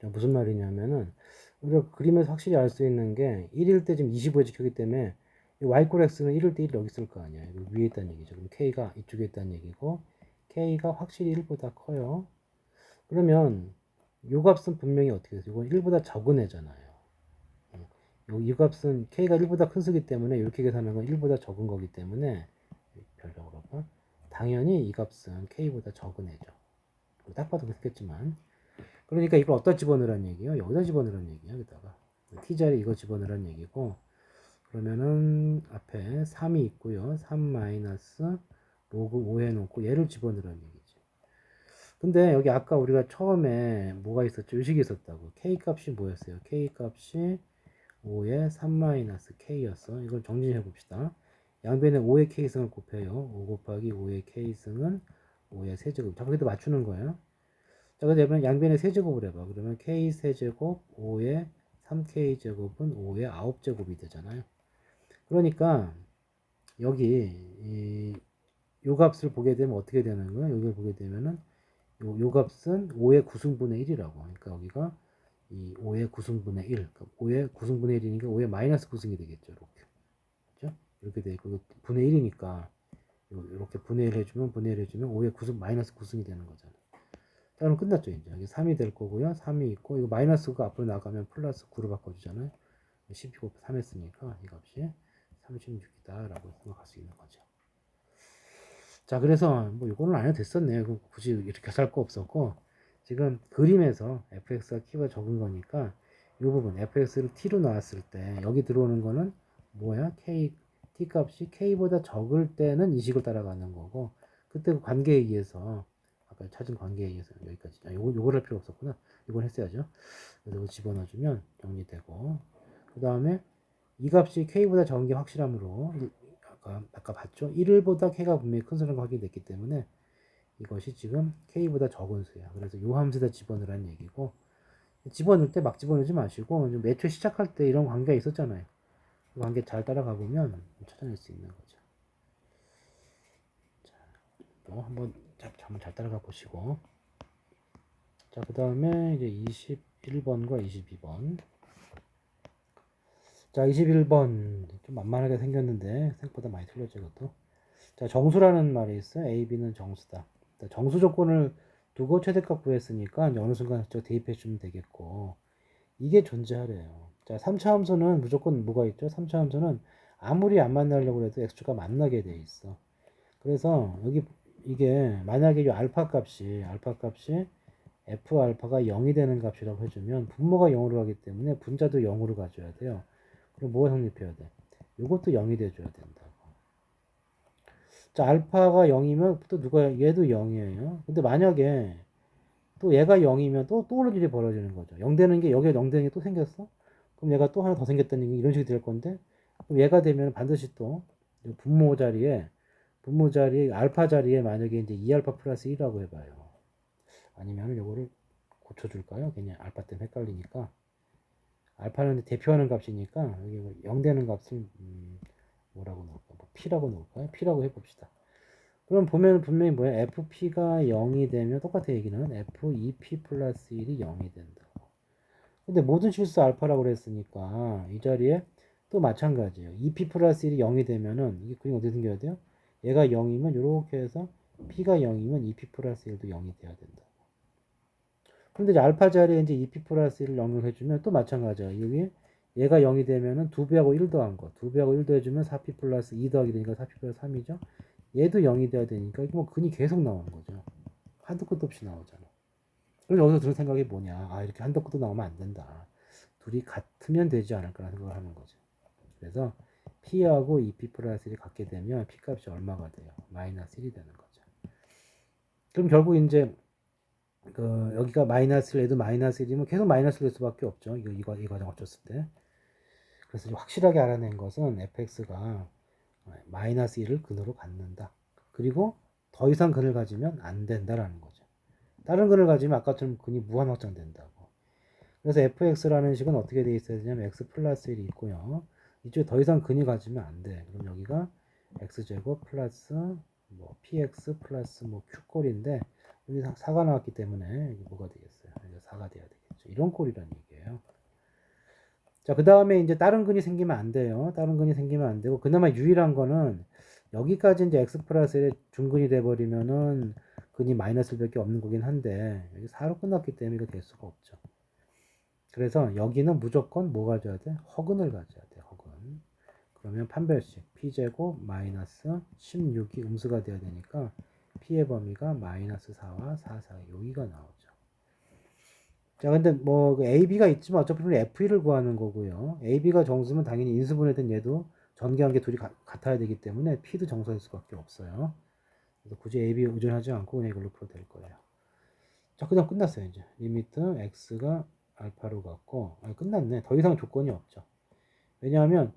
자, 무슨 말이냐면은 우리가 그림에서 확실히 알 수 있는 게 1일 때 지금 25에 찍혔기 때문에 y x는 1일 때 1이 여기 있을 거 아니야. 위에 있다는 얘기죠. 그럼 k가 이쪽에 있다는 얘기고 k가 확실히 1보다 커요. 그러면 요 값은 분명히 어떻게 돼요? 이건 1보다 적은 애잖아요. 이 값은 k가 1보다 큰 수기 때문에 이렇게 계산하는 건 1보다 적은 거기 때문에 별적으로 당연히 이 값은 k보다 적은 애죠. 딱 봐도 그렇겠지만 그러니까 이걸 어디다 집어넣으란 얘기예요? 여기다 집어넣으란 얘기야. 여기다가 t자리 이거 집어넣으란 얘기고 그러면은 앞에 3이 있고요. 3 마이너스 로그 5 해놓고 얘를 집어넣으란 얘기지. 근데 여기 아까 우리가 처음에 뭐가 있었죠? 요식이 있었다고. k 값이 뭐였어요? k 값이 5에 3 마이너스 k였어. 이걸 정리해 봅시다. 양변에 5의 k승을 곱해요. 5 곱하기 5의 k승은 5의 세제곱. 자, 거기다 맞추는 거예요. 자, 그러면 양변에 세제곱을 해봐. 그러면 k 세제곱 5의 3k 제곱은 5의 9제곱이 되잖아요. 그러니까 여기 요 값을 보게 되면 어떻게 되는 거예요? 여기를 보게 되면은 요 값은 5의 9승분의 1이라고. 그러니까 여기가 이 5의 9승분의 1. 그러니까 5의 9승분의 1이니까 5의 마이너스 9승이 되겠죠. 이렇게. 그죠? 이렇게 돼 있고 분의 1이니까 이렇게 분의 1 해주면 5의 9승 마이너스 9승이 되는 거잖아. 자, 그럼 끝났죠. 이제 여기 3이 될 거고요. 3이 있고 이거 마이너스가 앞으로 나가면 플러스 9로 바꿔주잖아요. 12 곱해 3 했으니까 이 값이 36이다 라고 생각할 수 있는 거죠. 자, 그래서 뭐 이거는 안 해도 됐었네요. 굳이 이렇게 할 거 없었고 지금 그림에서 fx가 키가 적은 거니까 이 부분 fx를 t로 나왔을 때 여기 들어오는 거는 뭐야? t 값이 k보다 적을 때는 이 식을 따라가는 거고 그때 그 관계에 의해서 아까 찾은 관계에 의해서 여기까지 요걸 할 필요 없었구나. 이걸 했어야죠. 그래서 이거 집어넣어주면 정리되고 그 다음에 이 값이 k보다 적은 게 확실하므로 아까 봤죠? 1보다 k가 분명히 큰 수라고 확인됐기 때문에 이것이 지금 k보다 적은 수야. 그래서 요 함수에다 집어넣으라는 얘기고 집어넣을 때 막 집어넣지 마시고 매초에 시작할 때 이런 관계가 있었잖아요. 그 관계 잘 따라가 보면 찾아낼 수 있는 거죠. 자, 또 한번 잘 따라가 보시고 자, 그 다음에 이제 21번과 22번 자, 21번 좀 만만하게 생겼는데 생각보다 많이 틀렸죠, 이것도. 자, 정수라는 말이 있어요. A, B는 정수다. 정수 조건을 두고 최대값 구했으니까 어느 순간 저 대입해 주면 되겠고 이게 존재하래요. 자, 3차 함수는 무조건 뭐가 있죠? 3차 함수는 아무리 안 만나려고 해도 x가 만나게 돼 있어. 그래서 여기 이게 만약에 이 알파 값이 f 알파가 0이 되는 값이라고 해주면 분모가 0으로 가기 때문에 분자도 0으로 가줘야 돼요. 그럼 뭐가 성립해야 돼? 이것도 0이 돼줘야 된다고. 자, 알파가 0이면 또 얘도 0이에요. 근데 만약에 또 얘가 0이면 또 오는 일이 벌어지는 거죠. 0 되는 게 여기에 0 되는 게 또 생겼어? 그럼 얘가 또 하나 더 생겼다는 얘기 이런 식이 될 건데 그럼 얘가 되면 반드시 또 분모 자리에 알파 자리에 만약에 이제 2알파 플러스 1이라고 해봐요. 아니면 요거를 고쳐줄까요? 그냥 알파 때문에 헷갈리니까 알파는 대표하는 값이니까 여기 0 되는 값을 뭐라고 넣을까? 뭐 P라고 넣을까요? P라고 해봅시다. 그럼 보면 분명히 뭐야? FP가 0이 되면 똑같아 얘기는 F2P 플러스 1이 0이 된다. 근데 모든 실수 알파라고 그랬으니까 이 자리에 또 마찬가지예요. 2P 플러스 1이 0이 되면은 이게 그림 어떻게 생겨야 돼요? 얘가 0이면 이렇게 해서 P가 0이면 2P 플러스 1도 0이 돼야 된다. 근데 이제 알파 자리에 이제 2P 플러스 1을 영역해주면 또 마찬가지야. 여기 얘가 0이 되면은 2배하고 1 더한 거. 2배하고 1 더해주면 4P 플러스 2 더하기 되니까 4P 플러스 3이죠. 얘도 0이 돼야 되니까 이거 뭐 근이 계속 나오는 거죠. 한도 끝도 없이 나오잖아. 그럼 여기서 드는 생각이 뭐냐? 아, 이렇게 한도 끝도 나오면 안 된다. 둘이 같으면 되지 않을까라는 생각을 하는 거죠. 그래서 P하고 EP 플러스 1이 같게 되면 P 값이 얼마가 돼요? 마이너스 1이 되는 거죠. 그럼 결국 이제 여기가 마이너스 1에도 마이너스 1이면 계속 마이너스 될 수밖에 없죠. 이 과정을 쳤을 때. 그래서 확실하게 알아낸 것은 fx가 마이너스 1을 근으로 갖는다. 그리고 더 이상 근을 가지면 안 된다라는 거죠. 다른 근을 가지면 아까처럼 근이 무한 확장된다고. 그래서 fx라는 식은 어떻게 되어 있어야 되냐면 x 플러스 1이 있고요. 이쪽에 더 이상 근이 가지면 안 돼. 그럼 여기가 x제곱 플러스 뭐 px 플러스 뭐 q꼴인데 여기 4가 나왔기 때문에 이게 뭐가 되겠어요? 여기 4가 돼야 되겠죠. 이런 꼴이라는 얘기예요. 자, 그 다음에 이제 다른 근이 생기면 안 돼요. 다른 근이 생기면 안 되고 그나마 유일한 거는 여기까지 이제 x 플러스 1의 중근이 돼버리면은 근이 마이너스 1밖에 없는 거긴 한데 여기 4로 끝났기 때문에 이거 될 수가 없죠. 그래서 여기는 무조건 뭐 가져야 돼? 허근을 가져야 돼. 허근. 그러면 판별식 p제곱 마이너스 16이 음수가 돼야 되니까 p의 범위가 마이너스 4와 4 사이 여기가 나오죠. 자, 근데 뭐 AB가 있지만 어차피 우리 F1을 구하는 거고요. AB가 정수면 당연히 인수분해된 얘도 전개한 게 둘이 같아야 되기 때문에 P도 정수일 수밖에 없어요. 그래서 굳이 AB 의존하지 않고 그냥 이걸로 풀어도 될 거예요. 자, 그냥 끝났어요. 이제 리미트 X가 알파로 갔고 끝났네. 더 이상 조건이 없죠. 왜냐하면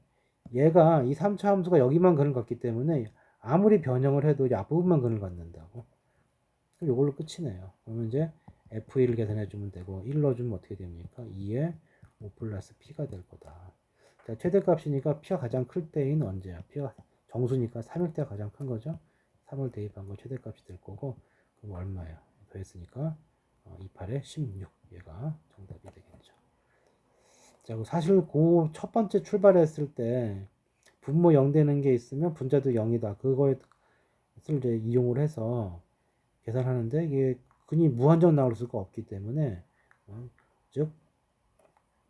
얘가 이 3차 함수가 여기만 근을 갖기 때문에 아무리 변형을 해도 이제 앞부분만 근을 갖는다고. 그럼 이걸로 끝이네요. 그러면 이제 F1을 계산해 주면 되고 1 넣어주면 어떻게 됩니까? 2에 5 플러스 P가 될 거다. 자, 최대값이니까 P가 가장 클 때인 언제야? P가 정수니까 3일 때가 가장 큰 거죠. 3을 대입한 거 최대값이 될 거고 그럼 얼마예요? 더했으니까 28에 16 얘가 정답이 되겠죠. 자, 사실 그 첫 번째 출발했을 때 분모 0 되는 게 있으면 분자도 0이다. 그거를 이제 이용을 해서 계산하는데 이게 근이 무한정 나올 수가 없기 때문에 즉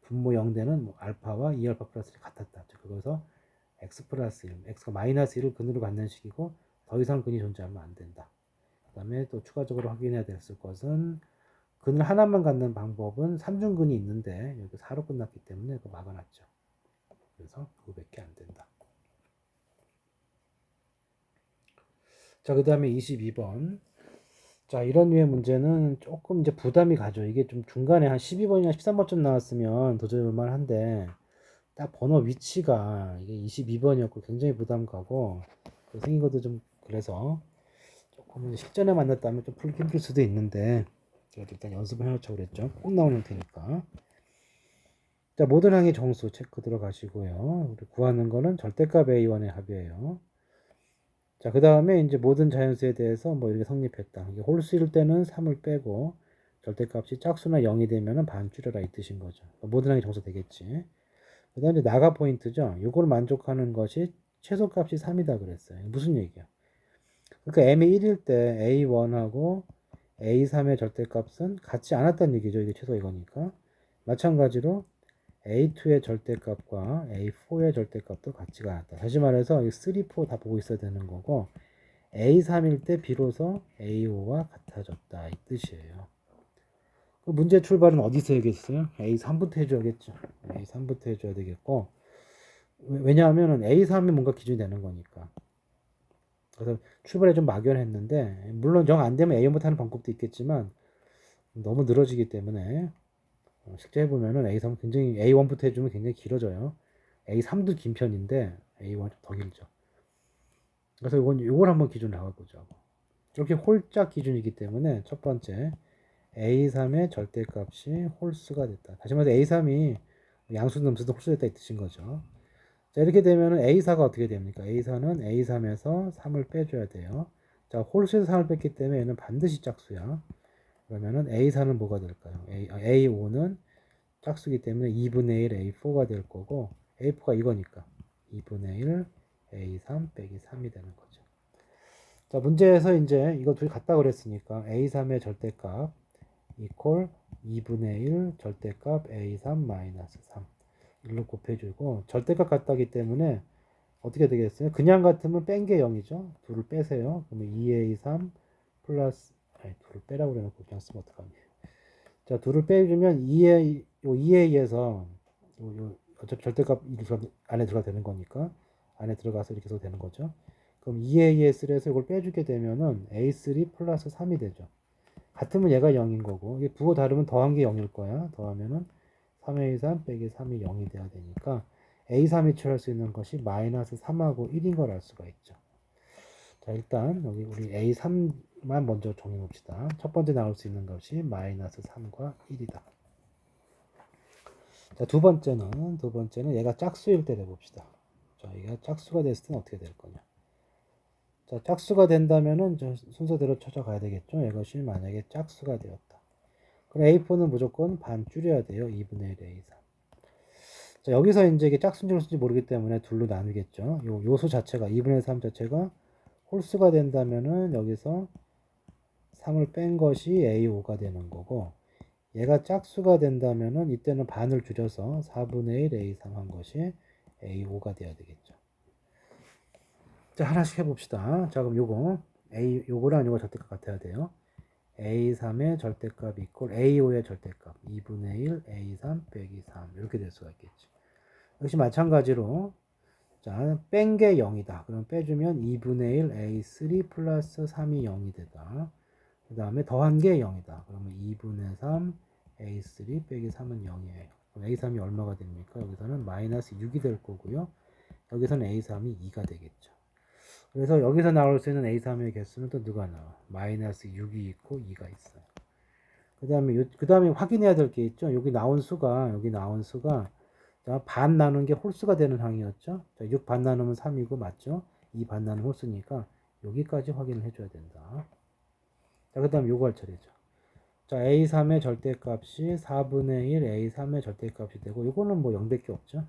분모 0대는 뭐 알파와 2알파 플러스 1이 같았다. 즉 그래서 x 플러스 1, x가 마이너스 1을 근으로 갖는 식이고 더 이상 근이 존재하면 안 된다. 그 다음에 또 추가적으로 확인해야 됐을 것은 근을 하나만 갖는 방법은 3중근이 있는데 여기 4로 끝났기 때문에 그거 막아놨죠. 그래서 그거밖에 안 된다. 자, 그 다음에 22번. 자, 이런 류의 문제는 조금 이제 부담이 가죠. 이게 좀 중간에 한 12번이나 13번쯤 나왔으면 도저히 볼만한데, 딱 번호 위치가 이게 22번이었고 굉장히 부담 가고, 생긴 것도 좀 그래서 조금 실전에 만났다면 좀 풀기 힘들 수도 있는데, 그래도 일단 연습을 해놓자고 그랬죠. 꼭 나오는 테니까. 자, 모든 항의 정수 체크 들어가시고요. 우리 구하는 거는 절대값 A1의 합이에요. 자, 그 다음에 이제 모든 자연수에 대해서 뭐 이렇게 성립했다. 이게 홀수일 때는 3을 빼고 절대값이 짝수나 0이 되면은 반 줄여라 이 뜻인 거죠. 모든 항이 정수 되겠지. 그 다음에 나가 포인트죠. 요걸 만족하는 것이 최소값이 3이다 그랬어요. 무슨 얘기야? 그러니까 m이 1일 때 a1하고 a3의 절대값은 같지 않았다는 얘기죠. 이게 최소 이거니까. 마찬가지로 A2의 절대값과 A4의 절대값도 같지가 않다. 다시 말해서 3, 4 다 보고 있어야 되는 거고 A3일 때 비로소 A5와 같아졌다 이 뜻이에요. 그 문제 출발은 어디서 해야겠어요? A3부터 해줘야겠죠. A3부터 해줘야 되겠고 왜냐하면 A3이 뭔가 기준이 되는 거니까. 그래서 출발에 좀 막연했는데 물론 정 안 되면 A1부터 하는 방법도 있겠지만 너무 늘어지기 때문에 실제 해보면은 A3 굉장히 A1부터 해주면 굉장히 길어져요. A3도 긴 편인데 A1이 더 길죠. 그래서 이걸 한번 기준으로 나와보죠. 이렇게 홀짝 기준이기 때문에 첫 번째 A3의 절대값이 홀수가 됐다. 다시 말해서 A3이 양수 넘수도 홀수됐다 이 뜻인 거죠. 자, 이렇게 되면은 A4가 어떻게 됩니까? A4는 A3에서 3을 빼줘야 돼요. 자, 홀수에서 3을 뺐기 때문에 얘는 반드시 짝수야. 그러면은 A4는 뭐가 될까요? A5는 짝수기 때문에 2분의 1 A4가 될 거고 A4가 이거니까 2분의 1 A3 빼기 3이 되는 거죠. 자, 문제에서 이제 이거 둘이 같다 그랬으니까 A3의 절대값 이퀄 2분의 1 절대값 A3 마이너스 3 1로 곱해주고 절대값 같다기 때문에 어떻게 되겠어요? 그냥 같으면 뺀 게 0이죠. 둘을 빼세요. 그러면 2A3 플러스 아니 둘을 빼라고 그래놓고 그냥 쓰면 어떡하니 자, 2를 빼주면 2에 의해서 어차피 절대값 안에 들어가 되는 거니까 안에 들어가서 이렇게 써도 되는 거죠. 그럼 2에 의해 3에서 이걸 빼주게 되면은 A3 플러스 3이 되죠. 같으면 얘가 0인 거고 이게 부호 다르면 더한 게 0일 거야. 더하면은 3A3 빼기 3이 0이 돼야 되니까 A3이 취할 수 있는 것이 마이너스 3하고 1인 걸 알 수가 있죠. 자, 일단 여기 우리 A3만 먼저 정해 봅시다. 첫 번째 나올 수 있는 것이 마이너스 3과 1이다. 자, 두 번째는 얘가 짝수일 때 내봅시다. 자, 얘가 짝수가 됐을 때는 어떻게 될 거냐. 자, 짝수가 된다면은 순서대로 찾아가야 되겠죠. 이것이 만약에 짝수가 되었다. 그럼 A4는 무조건 반 줄여야 돼요. 2분의 1 A3. 자, 여기서 이제 이게 짝수인지 홀수인지 모르기 때문에 둘로 나누겠죠. 요 요수 자체가 2분의 3 자체가 홀수가 된다면은 여기서 3을 뺀 것이 A5가 되는 거고 얘가 짝수가 된다면은 이때는 반을 줄여서 4분의 1 A3 한 것이 A5가 돼야 되겠죠. 자, 하나씩 해봅시다. 자, 그럼 요거랑 요거 절대값 같아야 돼요. A3의 절대값 이퀄 A5의 절대값 2분의 1 A3 빼기 3 이렇게 될 수가 있겠지. 역시 마찬가지로 자, 뺀 게 0이다. 그럼 빼주면 2분의 1 A3 플러스 3이 0이 되다. 그 다음에 더한 게 0이다. 그러면 2분의 3 A3 빼기 3은 0이에요. 그럼 A3이 얼마가 됩니까? 여기서는 마이너스 6이 될 거고요. 여기서는 A3이 2가 되겠죠. 그래서 여기서 나올 수 있는 A3의 개수는 또 누가 나와? 마이너스 6이 있고 2가 있어요. 그 다음에 확인해야 될 게 있죠. 여기 나온 수가 자, 반 나눈 게 홀수가 되는 항이었죠. 자, 6 반 나누면 3이고 맞죠? 2 반 나누면 홀수니까 여기까지 확인을 해줘야 된다. 자, 그 다음 요거 할 차례죠. 자, A3의 절대값이 4분의 1 A3의 절대값이 되고 요거는 뭐 0밖에 없죠.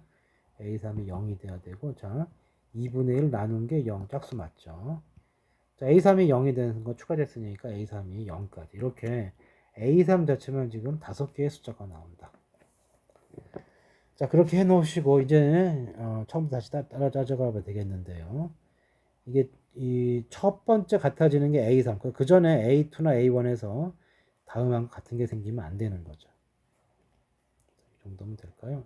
A3이 0이 돼야 되고 자, 2분의 1 나눈 게 0 짝수 맞죠. 자, A3이 0이 되는 거 추가됐으니까 A3이 0까지 이렇게 A3 자체만 지금 5개의 숫자가 나온다. 자, 그렇게 해 놓으시고 이제 처음부터 다시 따라 짜져가면 되겠는데요. 이게 이 첫 번째 같아지는 게 A3. 그 전에 A2나 A1에서 다음한 같은 게 생기면 안 되는 거죠. 이 정도면 될까요?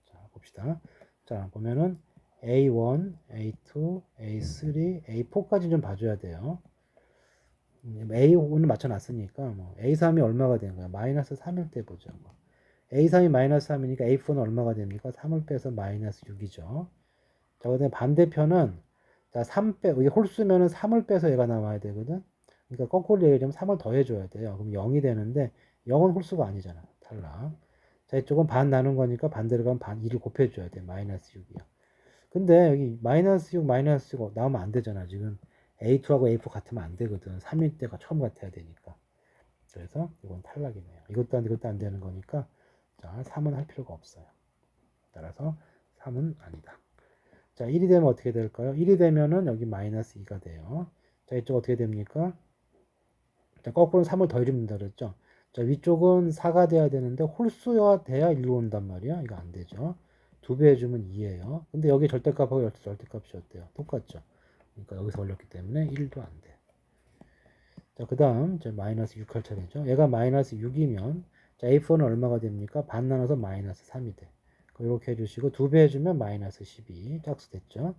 자, 봅시다. 자, 보면은 A1, A2, A3, A4까지 좀 봐줘야 돼요. A5는 맞춰놨으니까 뭐 A3이 얼마가 되는 거야? 마이너스 3일 때 보죠. 뭐. A3이 마이너스 3이니까 A4는 얼마가 됩니까? 3을 빼서 마이너스 6이죠. 자, 그다음에 반대편은 자, 3 빼, 이게 홀수면은 3을 빼서 얘가 나와야 되거든. 그러니까 거꾸로 얘기하면 3을 더해줘야 돼요. 그럼 0이 되는데 0은 홀수가 아니잖아. 탈락. 자, 이쪽은 반 나눈 거니까 반대로 가면 반 2를 곱해줘야 돼. 마이너스 6이요. 근데 여기 마이너스 6, 마이너스 6 나오면 안 되잖아. 지금 A2하고 A4 같으면 안 되거든. 3일 때가 처음 같아야 되니까. 그래서 이건 탈락이네요. 이것도 안 되는 거니까 자, 3은 할 필요가 없어요. 따라서 3은 아니다. 자, 1이 되면 어떻게 될까요? 1이 되면은 여기 마이너스 2가 돼요. 자, 이쪽 어떻게 됩니까? 자, 거꾸로 3을 더해줍니다. 그랬죠? 자, 위쪽은 4가 돼야 되는데 홀수가 돼야 1로 온단 말이야. 이거 안 되죠. 2배 해주면 2예요. 근데 여기 절대값하고 여기 절대값이 어때요? 똑같죠? 그러니까 여기서 올렸기 때문에 1도 안 돼. 자, 그 다음 마이너스 6 할 차례죠. 얘가 마이너스 6이면 자, A4는 얼마가 됩니까? 반 나눠서 마이너스 3이 돼. 이렇게 해주시고 2배 해주면 마이너스 12 짝수 됐죠.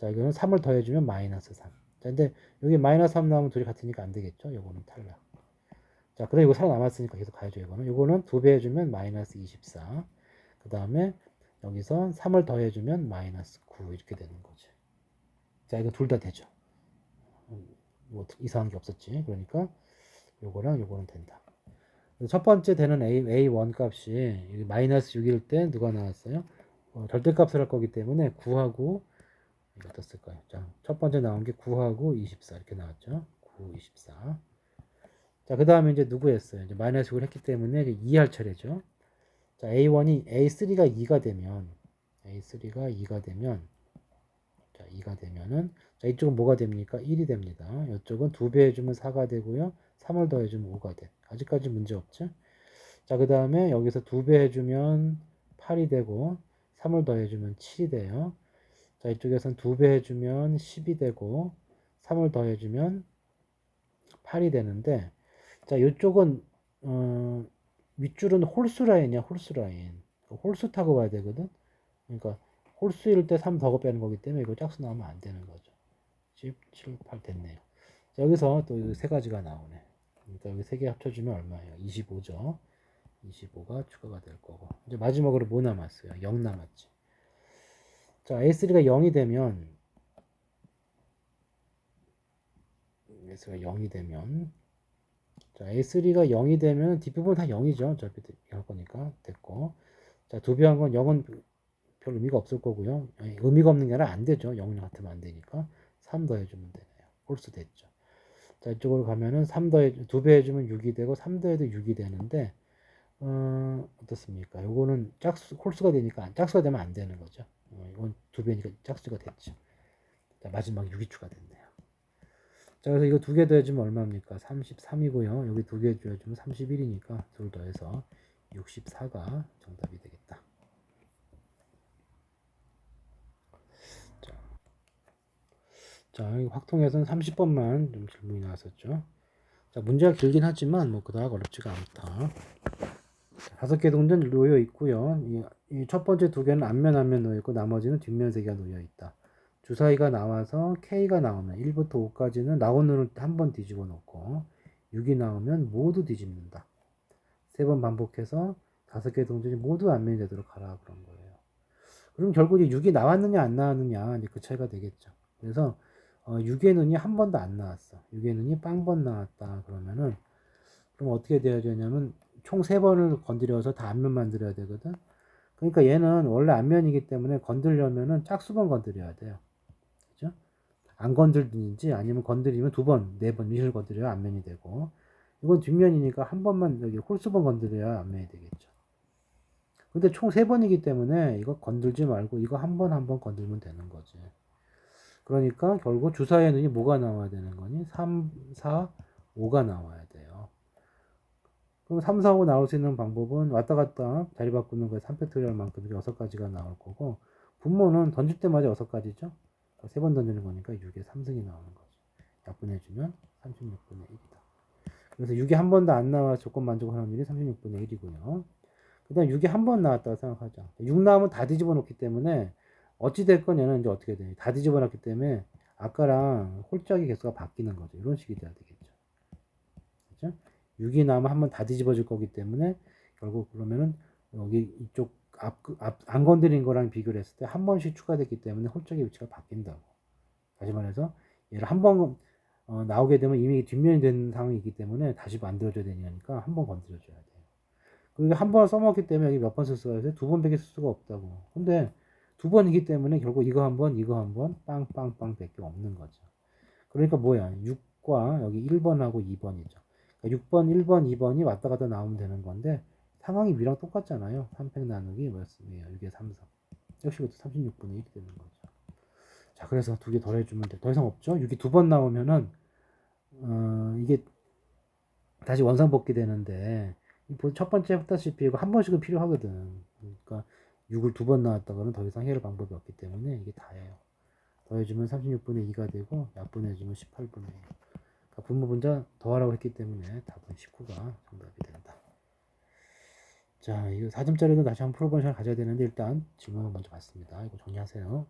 자, 이거는 3을 더해주면 마이너스 3. 자, 근데 여기 마이너스 3 나오면 둘이 같으니까 안 되겠죠. 요거는 탈락. 자, 그다음 이거 살아남았으니까 계속 가야죠. 요거는 2배 해주면 마이너스 24. 그 다음에 여기서 3을 더해주면 마이너스 9 이렇게 되는 거지. 자, 이거 둘 다 되죠. 뭐 이상한 게 없었지. 그러니까 요거랑 요거는 된다. 첫 번째 되는 A1 값이 마이너스 6일 때 누가 나왔어요? 절대값을 할 거기 때문에 9하고 이거 어떻을까요? 자, 첫 번째 나온 게 9하고 24 이렇게 나왔죠. 9, 24. 자, 그 다음에 이제 누구 했어요? 이제 마이너스 6을 했기 때문에 이제 2 할 차례죠. 자, A3가 2가 되면 A3가 2가 되면 자, 2가 되면은 자, 이쪽은 뭐가 됩니까? 1이 됩니다. 이쪽은 2배 해주면 4가 되고요. 3을 더해주면 5가 돼. 아직까지 문제 없죠? 자, 그 다음에 여기서 2배 해주면 8이 되고 3을 더해주면 7이 돼요. 자, 이쪽에선 2배 해주면 10이 되고 3을 더해주면 8이 되는데 자, 이쪽은 윗줄은 홀수 라인이야, 홀수 라인. 홀수 타고 와야 되거든. 그러니까 홀수일 때 3 더 빼는 거기 때문에 이거 짝수 나오면 안 되는 거죠. 10, 7, 8 됐네요. 자, 여기서 또 세 가지가 나오네. 그러니까 여기 세 개 합쳐주면 얼마예요? 25죠. 25가 추가가 될 거고. 이제 마지막으로 뭐 남았어요? 0 남았지. 자, A3가 0이 되면 A3가 0이 되면 자, A3가 0이 되면 뒷부분 다 0이죠. 어차피 할 거니까 됐고. 자, 도비한 건 0은 별 의미가 없을 거고요. 아니, 의미가 없는 게 아니라 안 되죠. 0 같으면 안 되니까 3 더해주면 되네요. 홀수 됐죠. 자, 이쪽으로 가면은 3 더해 2배 해주면 6이 되고 3 더해도 6이 되는데 어떻습니까? 요거는 짝수 홀수가 되니까 짝수가 되면 안 되는 거죠. 이건 2배니까 짝수가 됐죠. 자, 마지막 6이 추가됐네요. 자, 그래서 이거 두 개 더해주면 얼마입니까? 33이고요. 여기 두 개 더해주면 31이니까 둘 더해서 64가 정답이 되겠다. 자, 자, 이 확통에서는 30번만 좀 질문이 나왔었죠. 자, 문제가 길긴 하지만 뭐 그다가 어렵지가 않다. 5개 동전 놓여 있고요. 이 첫 번째 두 개는 앞면 놓여 있고 나머지는 뒷면 세 개가 놓여 있다. 주사위가 나와서 K가 나오면 1부터 5까지는 나오는 한 번 뒤집어 놓고 6이 나오면 모두 뒤집는다. 3번 반복해서 5개 동전이 모두 앞면이 되도록 하라 그런 거예요. 그럼 결국 6이 나왔느냐 안 나왔느냐 이제 그 차이가 되겠죠. 그래서 6의 눈이 한 번도 안 나왔어. 6의 눈이 빵번 나왔다. 그러면은 그럼 어떻게 돼야 되냐면 총 3번을 건드려서 다 앞면 만들어야 되거든. 그러니까 얘는 원래 앞면이기 때문에 건드려면은 짝수번 건드려야 돼요. 그죠? 안 건들든지 아니면 건드리면 2번, 4번 이걸 건드려야 앞면이 되고 이건 뒷면이니까 한 번만 여기 홀수번 건드려야 앞면이 되겠죠. 근데 총 3번이기 때문에 이거 건들지 말고 이거 한 번 한 번 건들면 되는 거지. 그러니까 결국 주사위의 눈이 뭐가 나와야 되는 거니? 3, 4, 5가 나와야 돼요. 그럼 3, 4, 5 나올 수 있는 방법은 왔다 갔다 자리 바꾸는 거에 3팩토리얼만큼 6가지가 나올 거고 분모는 던질 때마다 6가지죠. 3번 던지는 거니까 6에 3승이 나오는 거죠. 약분해주면 36분의 1이다. 그래서 6이 한 번도 안 나와 조건 만족하는 확률이 36분의 1이고요. 그 다음 6이 한 번 나왔다고 생각하자. 6 나오면 다 뒤집어 놓기 때문에 어찌됐건 얘는 이제 어떻게 돼? 다 뒤집어 놨기 때문에 아까랑 홀짝이 개수가 바뀌는 거죠. 이런 식이 돼야 되겠죠. 그죠? 6이 나오면 한 번 다 뒤집어질 거기 때문에 결국 그러면은 여기 이쪽 안 건드린 거랑 비교를 했을 때 한 번씩 추가됐기 때문에 홀짝의 위치가 바뀐다고. 다시 말해서 얘를 한 번 나오게 되면 이미 뒷면이 된 상황이기 때문에 다시 만들어줘야 되니까 한 번 건드려줘야 돼요. 그리고 한 번을 써먹기 때문에 여기 몇 번 쓸 수가 있어요? 2번밖에 쓸 수가 없다고. 근데 2번이기 때문에 결국 이거 한 번, 이거 한 번, 빵빵빵 밖에 없는 거죠. 그러니까 뭐야? 6과 여기 1번하고 2번이죠. 그러니까 6번, 1번, 2번이 왔다 갔다 나오면 되는 건데 상황이 위랑 똑같잖아요. 3팩 나누기 뭐였습니까? 6에 3, 4. 역시 그것도 36분의 1이 되는 거죠. 자, 그래서 두 개 더 해주면 돼. 더 이상 없죠? 6이 두 번 나오면은 이게 다시 원상복귀 되는데 첫 번째 했다시피 이거 한 번씩은 필요하거든. 그러니까 6을 두 번 나왔다가는 더 이상 해결 방법이 없기 때문에 이게 다예요. 더해주면 36분의 2가 되고 약분해주면 18분의 1. 그러니까 분모 분자 더하라고 했기 때문에 답은 19가 정답이 된다. 자, 이거 4점짜리도 다시 한번 풀어보는 시간 가져야 되는데 일단 질문을 먼저 받습니다. 이거 정리하세요.